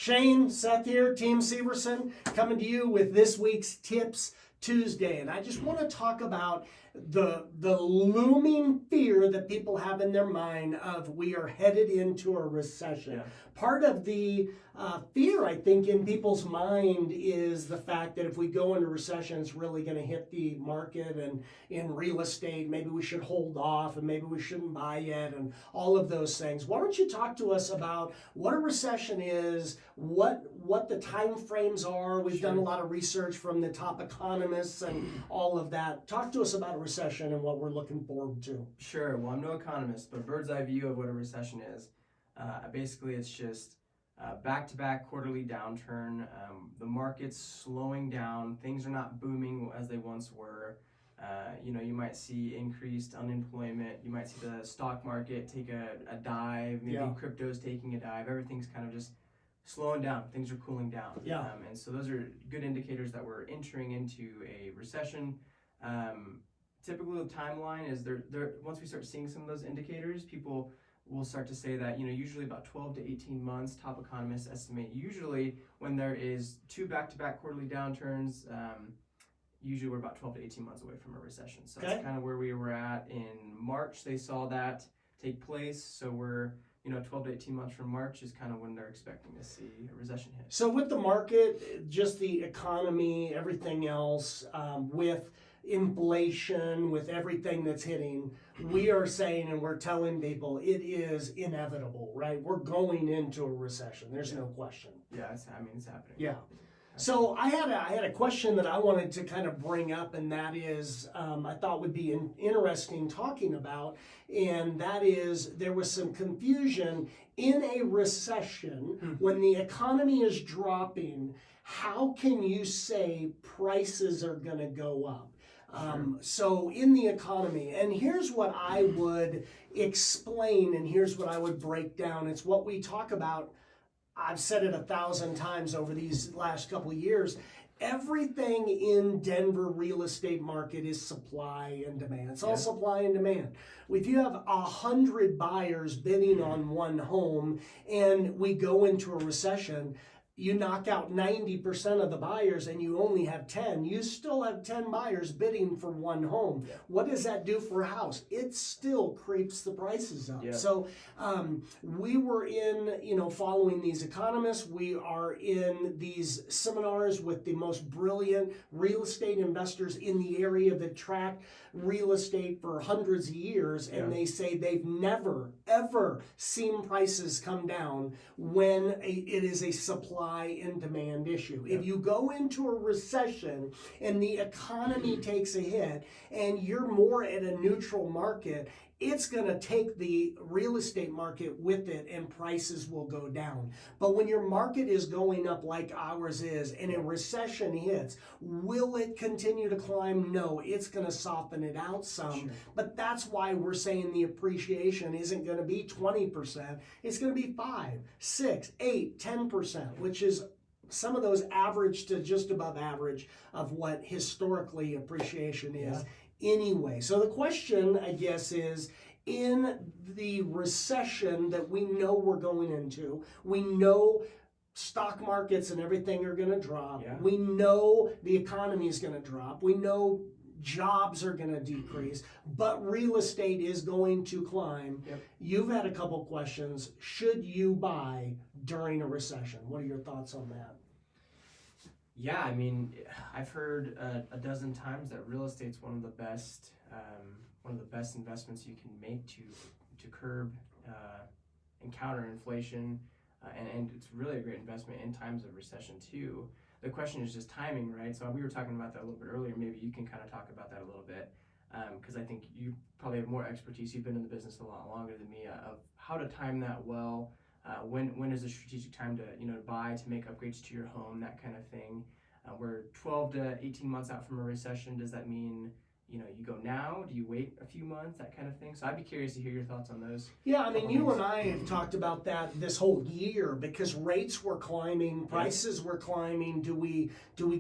Shane, Seth here, Team Severson, coming to you with this week's Tips Tuesday. And I just want to talk about the looming fear that people have in their mind of we are headed into a recession. Yeah. Part of the fear, I think, in people's mind is the fact that if we go into recession, it's really going to hit the market and in real estate. Maybe we should hold off and maybe we shouldn't buy yet and all of those things. Why don't you talk to us about what a recession is, what the time frames are. We've done a lot of research from the top economists and all of that. Talk to us about a recession and what we're looking forward to. Sure. Well, I'm no economist, but a bird's eye view of what a recession is. Basically, it's just back-to-back quarterly downturn. The market's slowing down. Things are not booming as they once were. You might see increased unemployment. You might see the stock market take a dive. Maybe crypto's taking a dive. Everything's kind of just slowing down. Things are cooling down. And so those are good indicators that we're entering into a recession. Typically, the timeline is there. Once we start seeing some of those indicators, people will start to say that, usually about 12 to 18 months, top economists estimate usually when there is two back-to-back quarterly downturns, usually we're about 12 to 18 months away from a recession. So that's kind of where we were at in March. They saw that take place. So we're, 12 to 18 months from March is kind of when they're expecting to see a recession hit. So with the market, just the economy, everything else, with inflation, with everything that's hitting, we are saying and we're telling people it is inevitable, right? We're going into a recession. There's no question. Yeah, it's happening. Yeah. So I had a question that I wanted to kind of bring up, and that is I thought would be interesting talking about, and that is there was some confusion in a recession when the economy is dropping. How can you say prices are going to go up? So in the economy, and here's what I would explain, and here's what I would break down. It's what we talk about. I've said it 1,000 times over these last couple of years. Everything in Denver real estate market is supply and demand. It's all supply and demand. If you have 100 buyers bidding on one home and we go into a recession, you knock out 90% of the buyers and you only have 10, you still have 10 buyers bidding for one home. What does that do for a house? It still creeps the prices up. So we were in, following these economists. We are in these seminars with the most brilliant real estate investors in the area that track real estate for hundreds of years. And they say they've never, ever seen prices come down when it is a supply and demand issue. If you go into a recession and the economy takes a hit and you're more at a neutral market, it's going to take the real estate market with it and prices will go down. But when your market is going up like ours is and a recession hits, will it continue to climb? No, it's going to soften it out some. But that's why we're saying the appreciation isn't going to be 20%. It's going to be 5, 6, 8, 10%, which is some of those average to just above average of what historically appreciation is. Anyway, so the question, I guess, is in the recession that we know we're going into, we know stock markets and everything are going to drop. We know the economy is going to drop. We know jobs are going to decrease, but real estate is going to climb. You've had a couple questions. Should you buy during a recession? What are your thoughts on that? Yeah, I mean, I've heard a dozen times that real estate's one of the best investments you can make to curb and counter inflation, and it's really a great investment in times of recession too. The question is just timing, right? So we were talking about that a little bit earlier. Maybe you can kind of talk about that a little bit, because I think you probably have more expertise. You've been in the business a lot longer than me of how to time that well. When is a strategic time to buy, to make upgrades to your home, that kind of thing. We're 12 to 18 months out from a recession. Does that mean you go now? Do you wait a few months? That kind of thing. So I'd be curious to hear your thoughts on those. Yeah, I mean, you and I have talked about that this whole year because rates were climbing, prices were climbing. Do we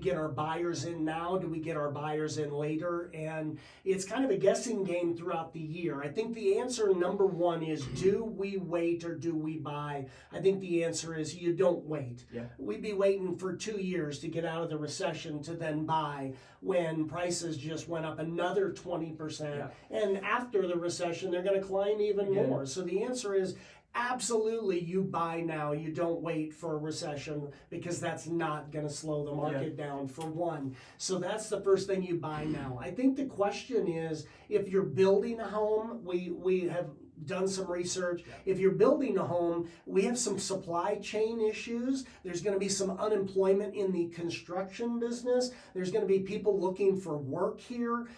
get our buyers in now? Do we get our buyers in later? And it's kind of a guessing game throughout the year. I think the answer number one is, do we wait or do we buy? I think the answer is you don't wait. Yeah. We'd be waiting for 2 years to get out of the recession to then buy when prices just went up another 20%. Yeah. And after the recession, they're going to climb even Yeah. more. So the answer is absolutely you buy now. You don't wait for a recession because that's not going to slow the market down for one. So that's the first thing, you buy now. I think the question is, if you're building a home, we have done some research. If you're building a home, we have some supply chain issues. There's going to be some unemployment in the construction business. There's going to be people looking for work here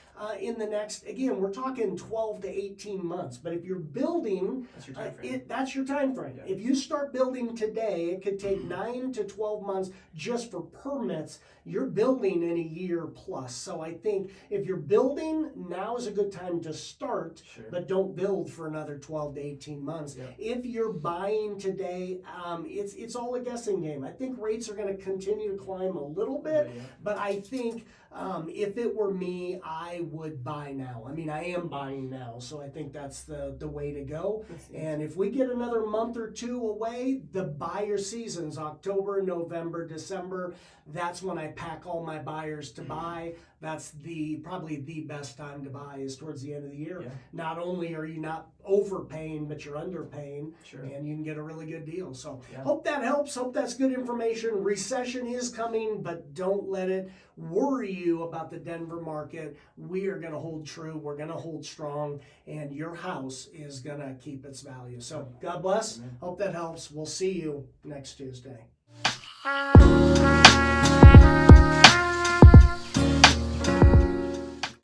in the next, again, we're talking 12 to 18 months. But if you're building, That's your time frame. that's your time frame. Yeah. If you start building today, it could take 9 to 12 months just for permits. You're building in a year plus. So I think if you're building, now is a good time to start, Sure. but don't build for another 12 to 18 months. Yeah. If you're buying today, it's all a guessing game. I think rates are going to continue to climb a little bit, Yeah. but I think if it were me, I would buy now. I mean, I am buying now, so I think that's the way to go. And if we get another month or two away, the buyer seasons, October, November, December, that's when I pack all my buyers to buy. That's probably the best time to buy, is towards the end of the year. Yeah. Not only are you not overpaying, but you're underpaying, Sure. and you can get a really good deal. So Yeah. hope that helps. Hope that's good information. Recession is coming, but don't let it worry you about the Denver market. We are going to hold true. We're going to hold strong, and your house is going to keep its value. So God bless. Amen. Hope that helps. We'll see you next Tuesday.